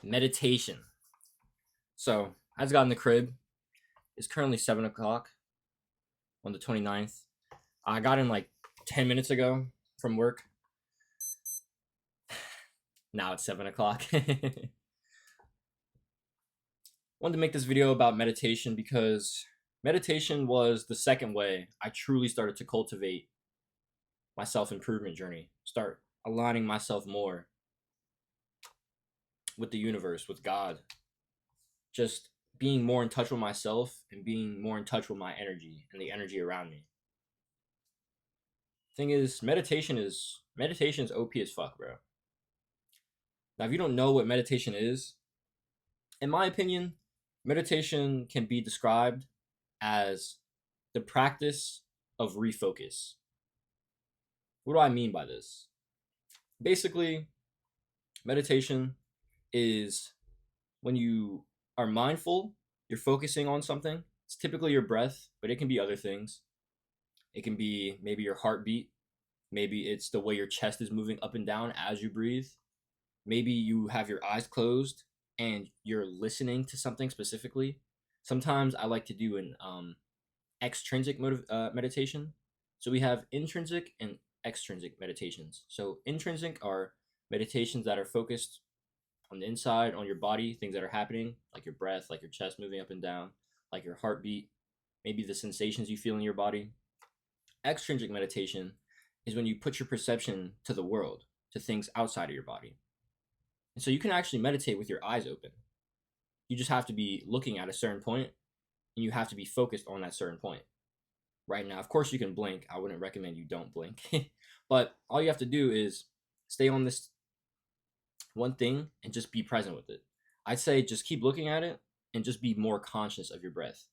Meditation. So I just got in the crib. It's currently 7 o'clock on the 29th. I got in like 10 minutes ago from work. Now it's 7 o'clock. Wanted to make this video about meditation because meditation was the second way I truly started to cultivate my self-improvement journey. Start aligning myself more with the universe, with God. Just being more in touch with myself and being more in touch with my energy and the energy around me. Thing is, meditation's OP as fuck, bro. Now, if you don't know what meditation is, in my opinion, meditation can be described as the practice of refocus. What do I mean by this? Basically, meditation is when you are mindful, you're focusing on something. It's typically your breath, but it can be other things. It can be maybe your heartbeat. Maybe it's the way your chest is moving up and down as you breathe. Maybe you have your eyes closed and you're listening to something specifically. Sometimes I like to do an extrinsic meditation. So we have intrinsic and extrinsic meditations. So intrinsic are meditations that are focused on the inside, on your body, things that are happening, like your breath, like your chest moving up and down, like your heartbeat, maybe the sensations you feel in your body. Extrinsic meditation is when you put your perception to the world, to things outside of your body. And so you can actually meditate with your eyes open. You just have to be looking at a certain point and you have to be focused on that certain point. Right now, of course, you can blink. I wouldn't recommend you don't blink. But all you have to do is stay on this one thing and just be present with it. I'd say just keep looking at it and just be more conscious of your breath.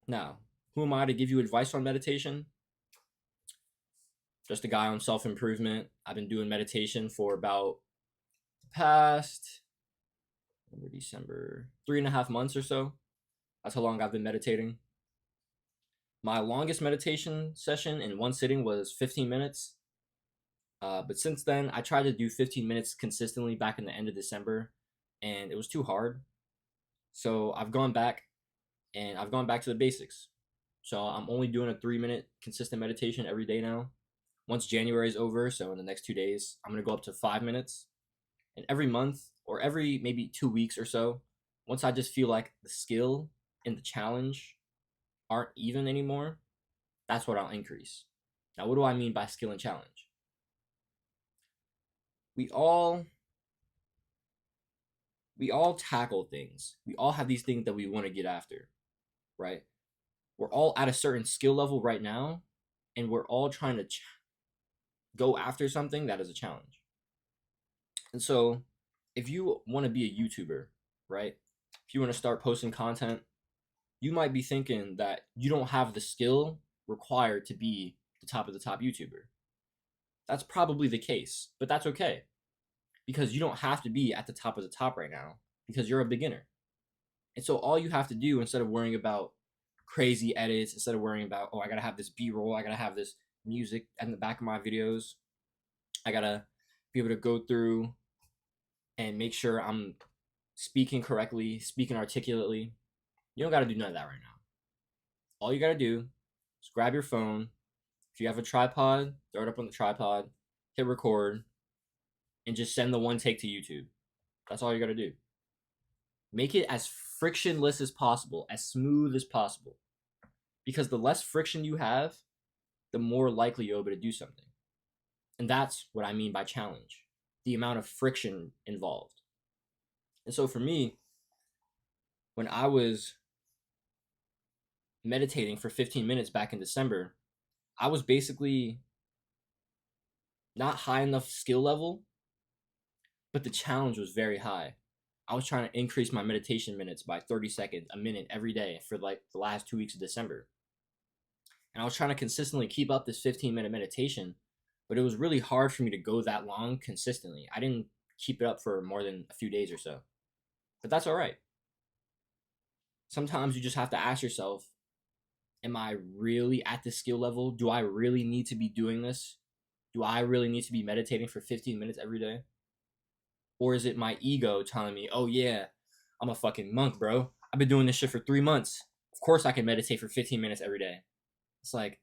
Now, who am I to give you advice on meditation? Just a guy on self-improvement. I've been doing meditation for about the past December 3.5 months or so. That's how long I've been meditating. My longest meditation session in one sitting was 15 minutes. But since then, I tried to do 15 minutes consistently back in the end of December, and it was too hard. So I've gone back to the basics. So I'm only doing a 3-minute consistent meditation every day now. Once January is over, so in the next 2 days, I'm going to go up to 5 minutes. And every month or every maybe 2 weeks or so, once I just feel like the skill and the challenge aren't even anymore, that's what I'll increase. Now, what do I mean by skill and challenge? We all tackle things. We all have these things that we want to get after, right? We're all at a certain skill level right now, and we're all trying to go after something that is a challenge. And so, if you want to be a YouTuber, right? If you want to start posting content, you might be thinking that you don't have the skill required to be the top of the top YouTuber. That's probably the case, but that's okay. Because you don't have to be at the top of the top right now because you're a beginner. And so all you have to do, instead of worrying about crazy edits, instead of worrying about, oh, I gotta have this B-roll, I gotta have this music in the back of my videos, I gotta be able to go through and make sure I'm speaking correctly, speaking articulately. You don't gotta do none of that right now. All you gotta do is grab your phone. If you have a tripod, throw it up on the tripod, hit record, and just send the one take to YouTube. That's all you gotta do. Make it as frictionless as possible, as smooth as possible. Because the less friction you have, the more likely you'll be able to do something. And that's what I mean by challenge. The amount of friction involved. And so for me, when I was meditating for 15 minutes back in December, I was basically not high enough skill level, but the challenge was very high. I was trying to increase my meditation minutes by 30 seconds a minute every day for like the last 2 weeks of December. And I was trying to consistently keep up this 15-minute meditation, but it was really hard for me to go that long consistently. I didn't keep it up for more than a few days or so. But that's all right. Sometimes you just have to ask yourself, am I really at this skill level? Do I really need to be doing this? Do I really need to be meditating for 15 minutes every day? Or is it my ego telling me, oh yeah, I'm a fucking monk, bro. I've been doing this shit for 3 months. Of course I can meditate for 15 minutes every day. It's like,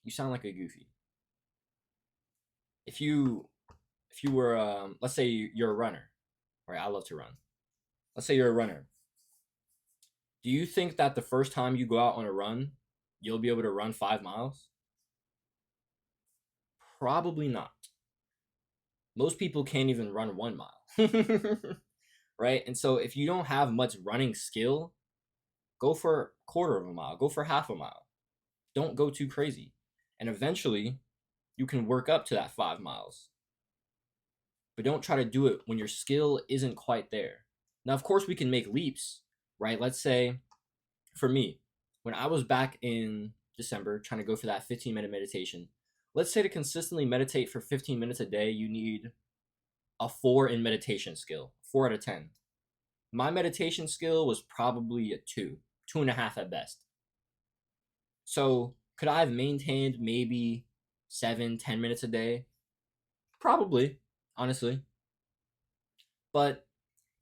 you sound like a goofy. If you were let's say you're a runner, right? I love to run. Let's say you're a runner. Do you think that the first time you go out on a run, you'll be able to run 5 miles? Probably not. Most people can't even run 1 mile. Right? And so if you don't have much running skill, go for a quarter of a mile, go for half a mile. Don't go too crazy. And eventually, you can work up to that 5 miles. But don't try to do it when your skill isn't quite there. Now, of course, we can make leaps, right? Let's say, for me, when I was back in December trying to go for that 15-minute meditation, let's say to consistently meditate for 15 minutes a day, you need a 4 in meditation skill, 4 out of 10. My meditation skill was probably a 2, 2.5 at best. So could I have maintained maybe 7-10 minutes a day? Probably, honestly. But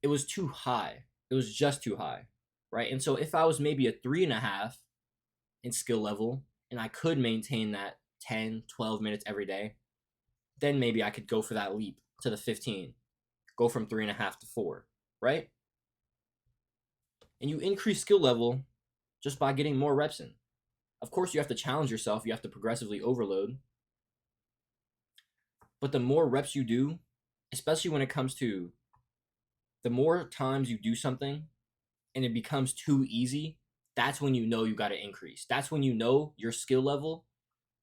it was too high. It was just too high, right? And so if I was maybe a 3.5 in skill level and I could maintain that 10, 12 minutes every day, then maybe I could go for that leap to the 15, go from 3.5 to 4, right? And you increase skill level just by getting more reps in. Of course, you have to challenge yourself. You have to progressively overload. But the more reps you do, especially when it comes to the more times you do something and it becomes too easy, that's when you know you got to increase. That's when you know your skill level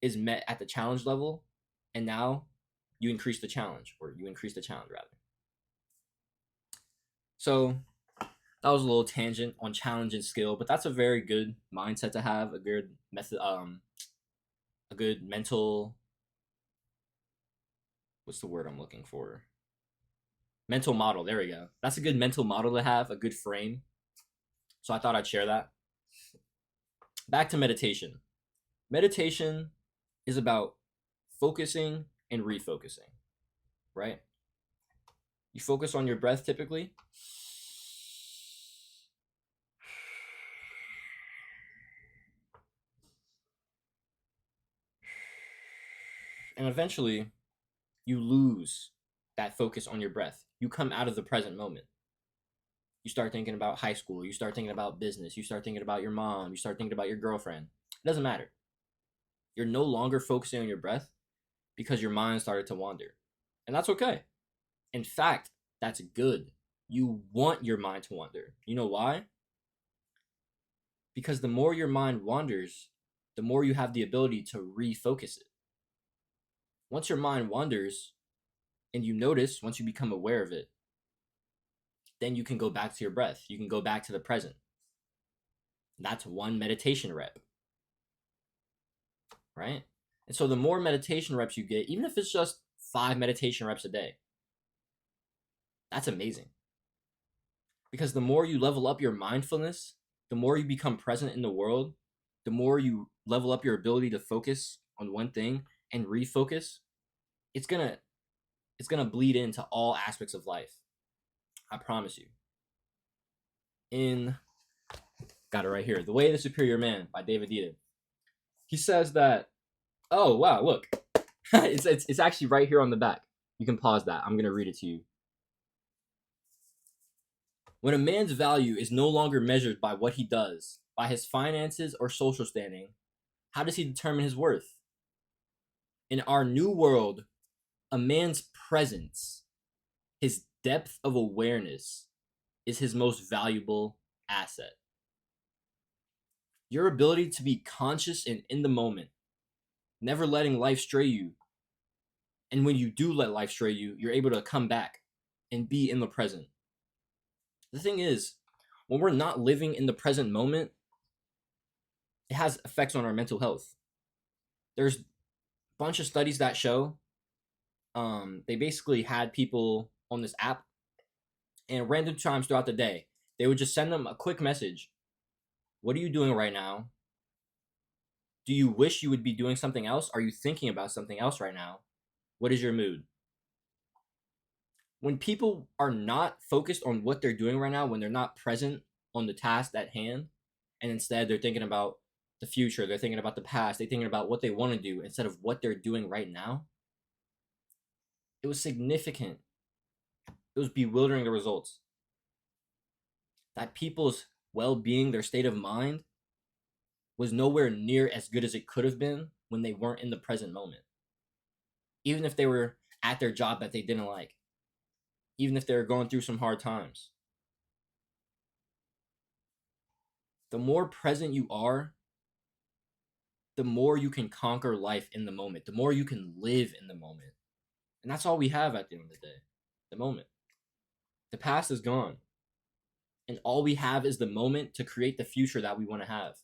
is met at the challenge level, and now you increase the challenge, or you increase the challenge rather. So that was a little tangent on challenge and skill, but that's a very good mindset to have, a good method, a good mental, what's the word I'm looking for? Mental model. There we go. That's a good mental model to have, a good frame. So I thought I'd share that. Back to meditation. Meditation is about focusing and refocusing, right? You focus on your breath typically. And eventually, you lose that focus on your breath. You come out of the present moment. You start thinking about high school. You start thinking about business. You start thinking about your mom. You start thinking about your girlfriend. It doesn't matter. You're no longer focusing on your breath because your mind started to wander. And that's okay. In fact, that's good. You want your mind to wander. You know why? Because the more your mind wanders, the more you have the ability to refocus it. Once your mind wanders and you notice, once you become aware of it, then you can go back to your breath. You can go back to the present. That's one meditation rep, right? And so the more meditation reps you get, even if it's just 5 meditation reps a day, that's amazing. Because the more you level up your mindfulness, the more you become present in the world, the more you level up your ability to focus on one thing and refocus, it's gonna bleed into all aspects of life. I promise you. Got it right here, The Way of the Superior Man by David Deida. He says that, oh wow, look, it's actually right here on the back. You can pause that. I'm gonna read it to you. When a man's value is no longer measured by what he does, by his finances or social standing, how does he determine his worth? In our new world, a man's presence, his depth of awareness, is his most valuable asset. Your ability to be conscious and in the moment, never letting life stray you. And when you do let life stray you, you're able to come back and be in the present. The thing is, when we're not living in the present moment, it has effects on our mental health. There's a bunch of studies that show they basically had people on this app, and random times throughout the day, they would just send them a quick message. What are you doing right now? Do you wish you would be doing something else? Are you thinking about something else right now? What is your mood? When people are not focused on what they're doing right now, when they're not present on the task at hand, and instead they're thinking about the future, they're thinking about the past, they're thinking about what they want to do instead of what they're doing right now, it was significant. It was bewildering, the results. That people's well being, their state of mind, was nowhere near as good as it could have been when they weren't in the present moment. Even if they were at their job that they didn't like, even if they were going through some hard times. The more present you are, the more you can conquer life in the moment, the more you can live in the moment. And that's all we have at the end of the day, the moment. The past is gone. And all we have is the moment to create the future that we want to have.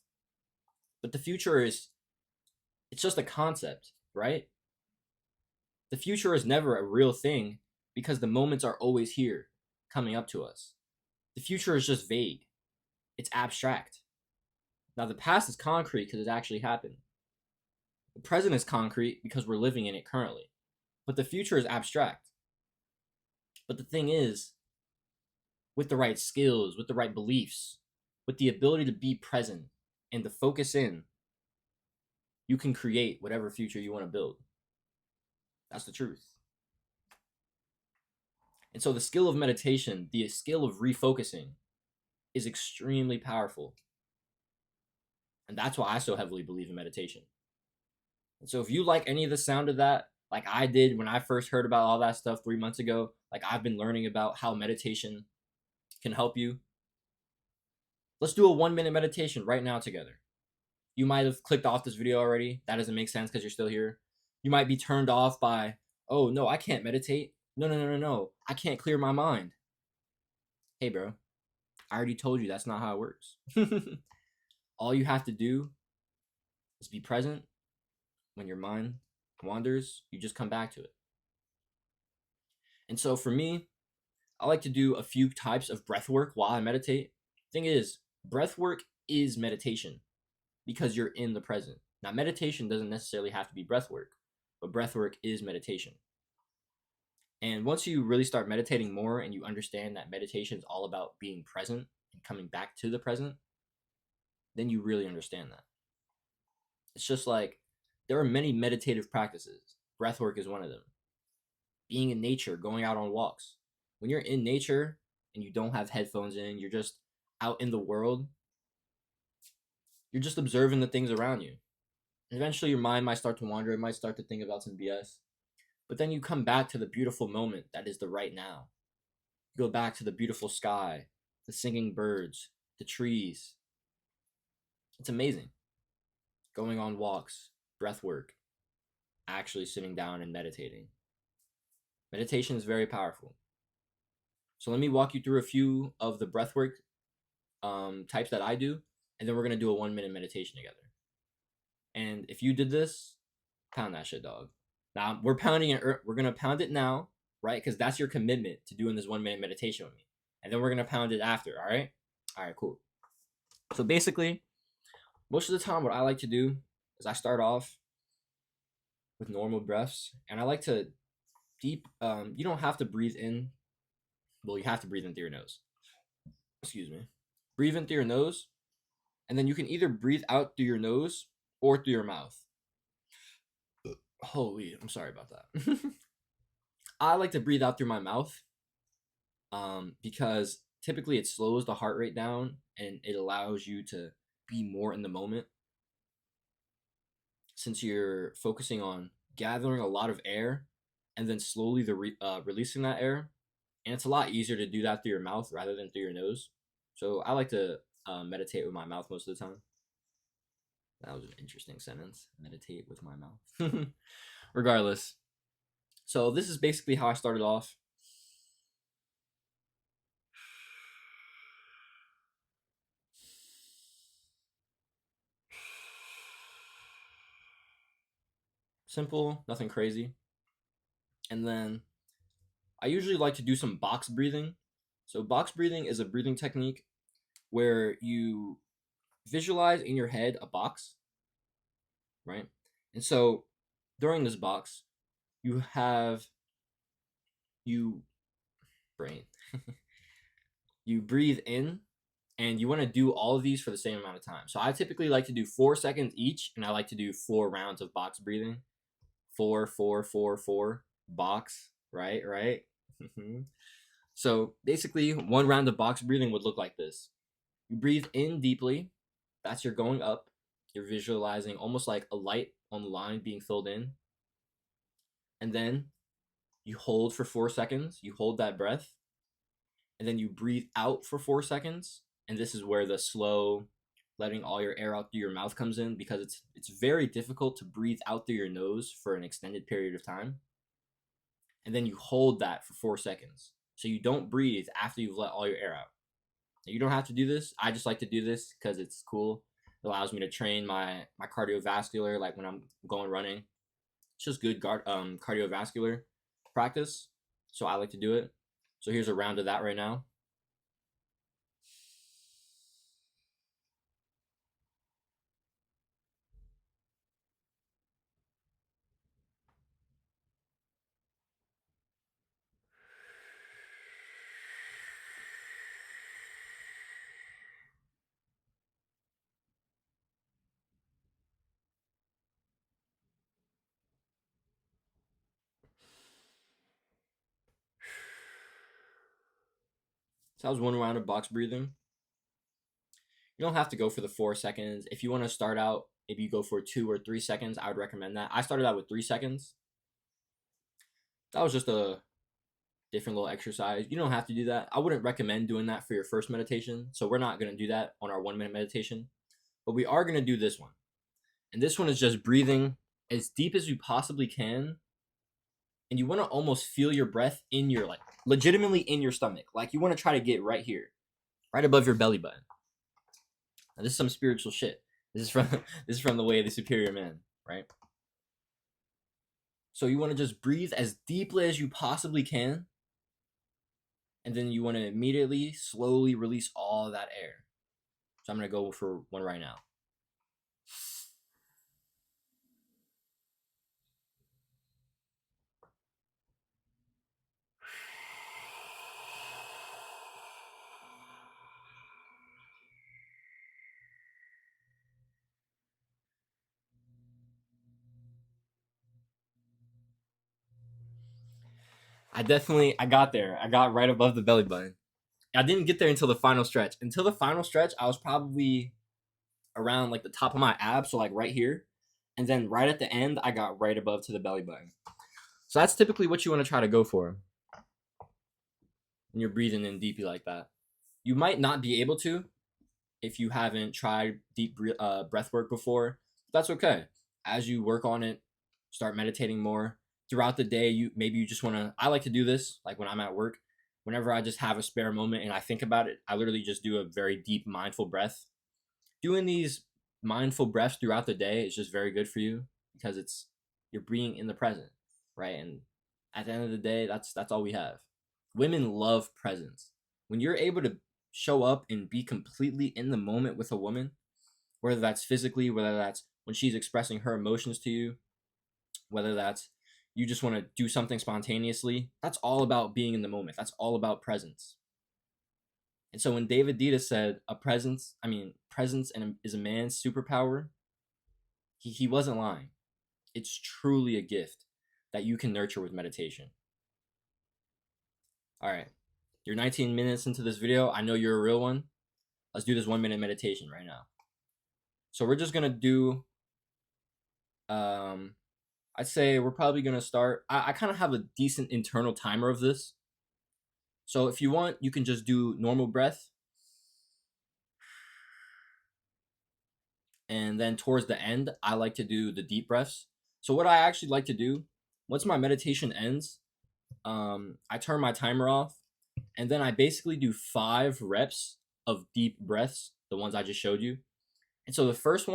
But the future it's just a concept, right? The future is never a real thing because the moments are always here, coming up to us. The future is just vague. It's abstract. Now, the past is concrete because it actually happened. The present is concrete because we're living in it currently. But the future is abstract. But the thing is, with the right skills, with the right beliefs, with the ability to be present and to focus in, you can create whatever future you want to build. That's the truth. And so the skill of meditation, the skill of refocusing, is extremely powerful. And that's why I so heavily believe in meditation. And so if you like any of the sound of that, like I did when I first heard about all that stuff 3 months ago, like I've been learning about how meditation can help you, let's do a 1-minute meditation right now together. You might have clicked off this video already. That doesn't make sense because you're still here. You might be turned off by, oh, no, I can't meditate. No. I can't clear my mind. Hey, bro, I already told you that's not how it works. All you have to do is be present. When your mind wanders, you just come back to it. And so for me, I like to do a few types of breath work while I meditate. Thing is, breath work is meditation because you're in the present. Now, meditation doesn't necessarily have to be breath work, but breath work is meditation. And once you really start meditating more and you understand that meditation is all about being present and coming back to the present, then you really understand that. It's just like there are many meditative practices. Breathwork is one of them. Being in nature, going out on walks. When you're in nature and you don't have headphones in, you're just out in the world, you're just observing the things around you. And eventually your mind might start to wander, it might start to think about some BS. But then you come back to the beautiful moment that is the right now. You go back to the beautiful sky, the singing birds, the trees. It's amazing. Going on walks, breath work, actually sitting down and meditating. Meditation is very powerful. So let me walk you through a few of the breathwork types that I do, and then we're gonna do a 1-minute meditation together. And if you did this, pound that shit, dog. Now we're pounding it. We're gonna pound it now, right? Because that's your commitment to doing this 1-minute meditation with me, and then we're gonna pound it after. All right? All right, cool. So basically, most of the time, what I like to do is I start off with normal breaths, and I like to deep. You don't have to breathe in. Well, you have to breathe in through your nose. Excuse me. Breathe in through your nose, and then you can either breathe out through your nose or through your mouth. Holy, I'm sorry about that. I like to breathe out through my mouth because typically it slows the heart rate down and it allows you to be more in the moment. Since you're focusing on gathering a lot of air and then slowly releasing that air, and it's a lot easier to do that through your mouth rather than through your nose. So I like to meditate with my mouth most of the time. That was an interesting sentence. Meditate with my mouth. Regardless. So this is basically how I started off. Simple, nothing crazy. And then I usually like to do some box breathing. So box breathing is a breathing technique where you visualize in your head a box, right? And so during this box, you have you brain. You breathe in, and you want to do all of these for the same amount of time. So I typically like to do 4 seconds each, and I like to do 4 rounds of box breathing. 4, 4, 4, 4 box. Right, right. So basically, 1 round of box breathing would look like this. You breathe in deeply. That's your going up. You're visualizing almost like a light on the line being filled in. And then you hold for 4 seconds. You hold that breath. And then you breathe out for 4 seconds. And this is where the slow letting all your air out through your mouth comes in, because it's very difficult to breathe out through your nose for an extended period of time. And then you hold that for 4 seconds. So you don't breathe after you've let all your air out. You don't have to do this. I just like to do this because it's cool. It allows me to train my cardiovascular, like when I'm going running. It's just good cardiovascular practice. So I like to do it. So here's a round of that right now. So that was 1 round of box breathing. You don't have to go for the 4 seconds. If you want to start out, maybe you go for 2 or 3 seconds. I would recommend that. I started out with 3 seconds. That was just a different little exercise. You don't have to do that. I wouldn't recommend doing that for your first meditation. So we're not going to do that on our 1 minute meditation. But we are going to do this one. And this one is just breathing as deep as you possibly can. And you want to almost feel your breath in your, like, legitimately in your stomach. Like you want to try to get right here, right above your belly button. Now, this is some spiritual shit. This is from the Way of the Superior Man, right? So you want to just breathe as deeply as you possibly can. And then you want to immediately, slowly release all of that air. So I'm going to go for one right now. I got there. I got right above the belly button. I didn't get there until the final stretch. Until the final stretch, I was probably around like the top of my abs, so like right here. And then right at the end, I got right above to the belly button. So that's typically what you want to try to go for when you're breathing in deeply like that. You might not be able to if you haven't tried deep breath work before. That's okay. As you work on it, start meditating more throughout the day. You just want to. I like to do this like when I'm at work. Whenever I just have a spare moment and I think about it, I literally just do a very deep mindful breath. Doing these mindful breaths throughout the day is just very good for you because you're being in the present, right? And at the end of the day, that's all we have. Women love presence. When you're able to show up and be completely in the moment with a woman, whether that's physically, whether that's when she's expressing her emotions to you, whether that's you just want to do something spontaneously, that's all about being in the moment. That's all about presence. And so when David Dita said presence is a man's superpower, he wasn't lying. It's truly a gift that you can nurture with meditation. All right. You're 19 minutes into this video. I know you're a real one. Let's do this 1 minute meditation right now. So we're just going to do, I'd say we're probably going to start. I kind of have a decent internal timer of this. So if you want, you can just do normal breath. And then towards the end, I like to do the deep breaths. So what I actually like to do, once my meditation ends, I turn my timer off, and then I basically do 5 reps of deep breaths, the ones I just showed you. And so the first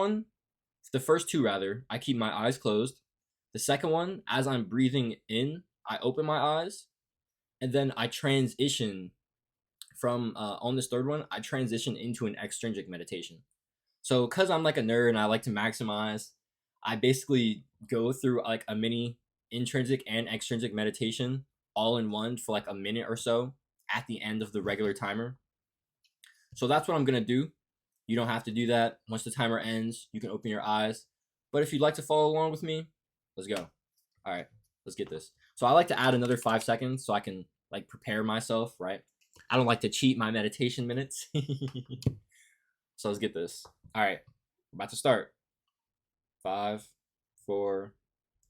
2 rather, I keep my eyes closed. The second one, as I'm breathing in, I open my eyes, and then I transition from on this third one, I transition into an extrinsic meditation. So because I'm like a nerd and I like to maximize, I basically go through like a mini intrinsic and extrinsic meditation all in one for like a minute or so at the end of the regular timer. So that's what I'm going to do. You don't have to do that. Once the timer ends, you can open your eyes. But if you'd like to follow along with me, let's go. All right, let's get this. So I like to add another 5 seconds so I can like prepare myself, right? I don't like to cheat my meditation minutes. So let's get this. All right, we're about to start. 5, 4,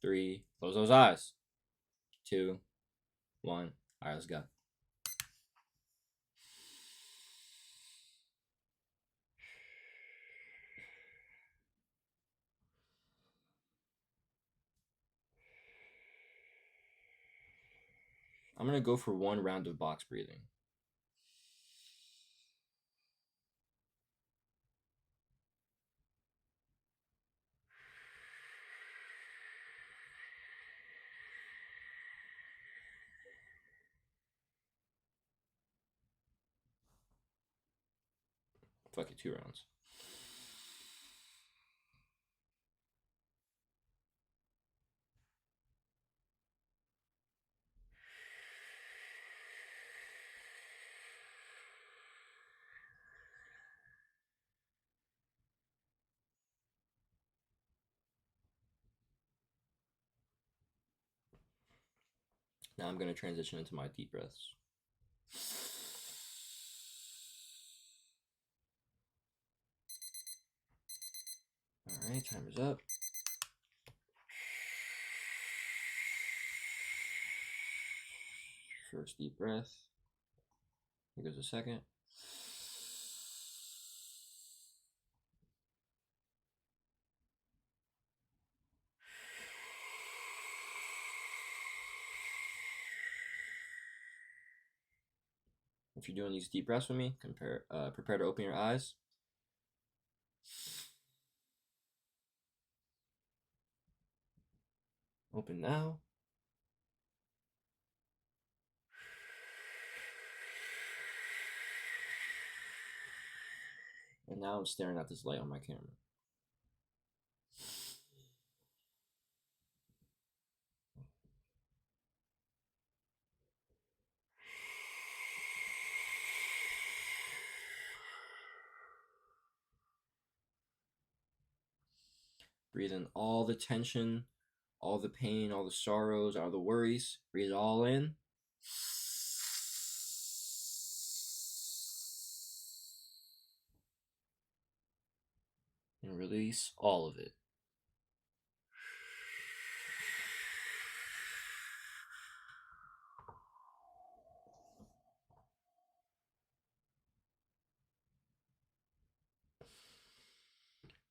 3, close those eyes. 2, 1. All right, let's go. I'm going to go for 1 round of box breathing. Fuck it, 2 rounds. Now I'm going to transition into my deep breaths. All right, timer's up. First deep breath. Here goes a second. If you're doing these deep breaths with me, prepare to open your eyes. Open now. And now I'm staring at this light on my camera. Breathe in all the tension, all the pain, all the sorrows, all the worries. Breathe it all in. And release all of it.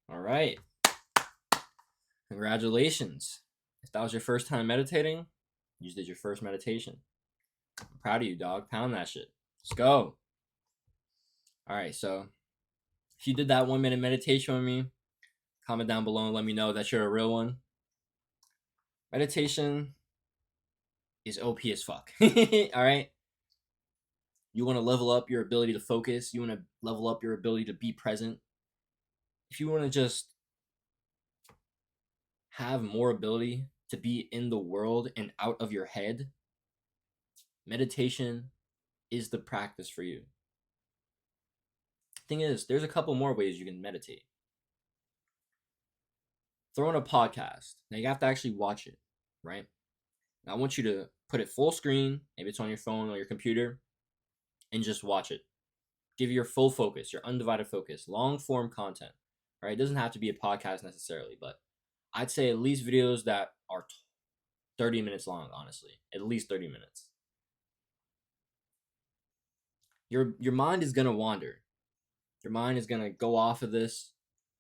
All right. Congratulations. If that was your first time meditating, you just did your first meditation. I'm proud of you, dog. Pound that shit. Let's go. All right, so if you did that 1 minute meditation with me, comment down below and let me know that you're a real one. Meditation is OP as fuck. All right. You want to level up your ability to focus. You want to level up your ability to be present. If you want to just have more ability to be in the world and out of your head, meditation is the practice for you. Thing is, there's a couple more ways you can meditate. Throw in a podcast. Now you have to actually watch it, right? Now I want you to put it full screen. Maybe it's on your phone or your computer, and just watch it. Give your full focus, your undivided focus, long form content. Right? It doesn't have to be a podcast necessarily, but I'd say at least videos that are 30 minutes long, honestly. At least 30 minutes. Your mind is gonna wander. Your mind is gonna go off of this.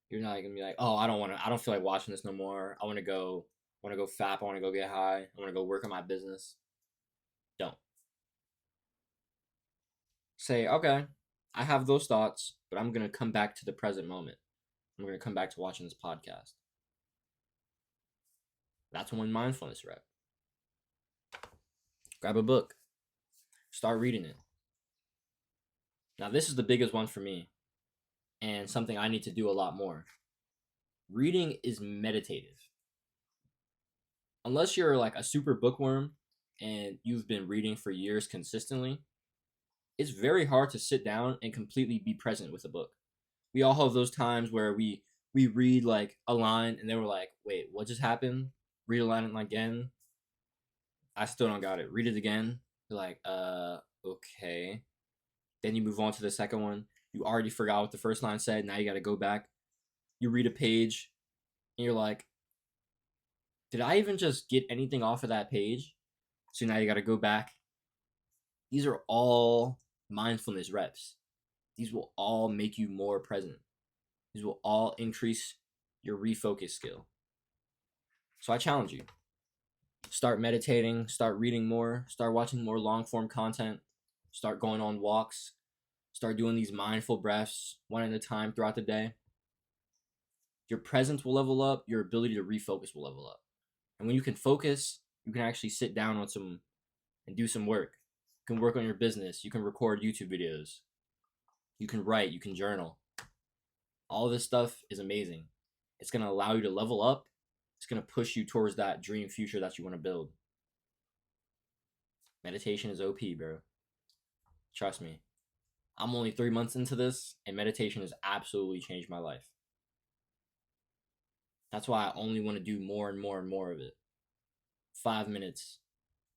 You're not gonna be like, oh, I don't feel like watching this no more. I wanna go fap, I wanna go get high, I wanna go work on my business. Don't. Say, okay, I have those thoughts, but I'm gonna come back to the present moment. I'm gonna come back to watching this podcast. That's one mindfulness rep. Grab a book. Start reading it. Now, this is the biggest one for me, and something I need to do a lot more. Reading is meditative. unless you're like a super bookworm and you've been reading for years consistently, it's very hard to sit down and completely be present with a book. We all have those times where we read like a line and then we're like, wait, what just happened? Read a line again. I still don't got it. Read it again. You're like, okay. Then you move on to the second one. You already forgot what the first line said. Now you got to go back. You read a page and you're like, did I even just get anything off of that page? So now you got to go back. These are all mindfulness reps. These will all make you more present. These will all increase your refocus skill. So I challenge you. Start meditating, start reading more, start watching more long form content, start going on walks, start doing these mindful breaths one at a time throughout the day. Your presence will level up, your ability to refocus will level up. And when you can focus, you can actually sit down on some and do some work. You can work on your business, you can record YouTube videos, you can write, you can journal. All this stuff is amazing. It's going to allow you to level up. It's going to push you towards that dream future that you want to build. Meditation is OP, bro. Trust me. I'm only 3 months into this, and meditation has absolutely changed my life. That's why I only want to do more and more and more of it. 5 minutes,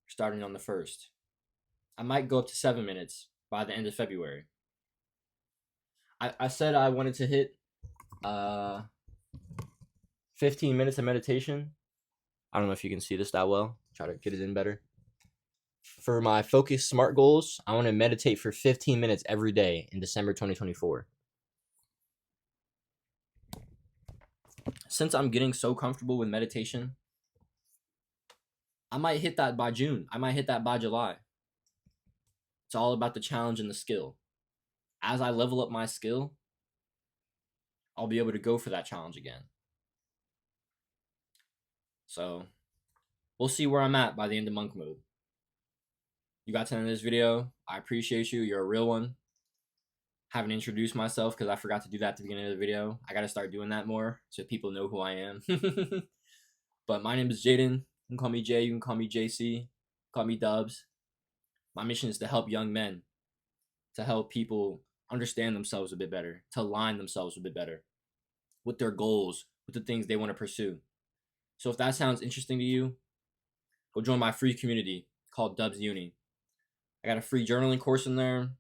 starting on the 1st. I might go up to 7 minutes by the end of February. I said I wanted to hit 15 minutes of meditation. I don't know if you can see this that well. Try to get it in better. For my focus SMART goals, I want to meditate for 15 minutes every day in December 2024. Since I'm getting so comfortable with meditation, I might hit that by June. I might hit that by July. It's all about the challenge and the skill. As I level up my skill, I'll be able to go for that challenge again. So we'll see where I'm at by the end of monk mode. You got to the end of this video. I appreciate you. You're a real one. Haven't introduced myself because I forgot to do that at the beginning of the video. I got to start doing that more so people know who I am. But my name is Jaden. You can call me Jay. You can call me JC. Call me Dubs. My mission is to help young men, to help people understand themselves a bit better, to align themselves a bit better with their goals, with the things they want to pursue. So if that sounds interesting to you, go join my free community called Dubs Uni. I got a free journaling course in there.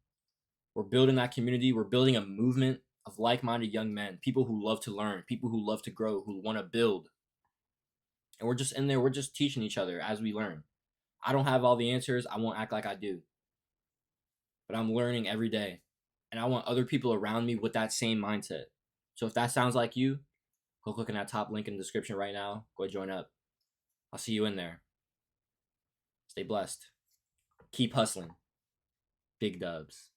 We're building that community. We're building a movement of like-minded young men, people who love to learn, people who love to grow, who want to build. And we're just in there. We're just teaching each other as we learn. I don't have all the answers. I won't act like I do. But I'm learning every day. And I want other people around me with that same mindset. So if that sounds like you, go click on that top link in the description right now. Go join up. I'll see you in there. Stay blessed. Keep hustling. Big dubs.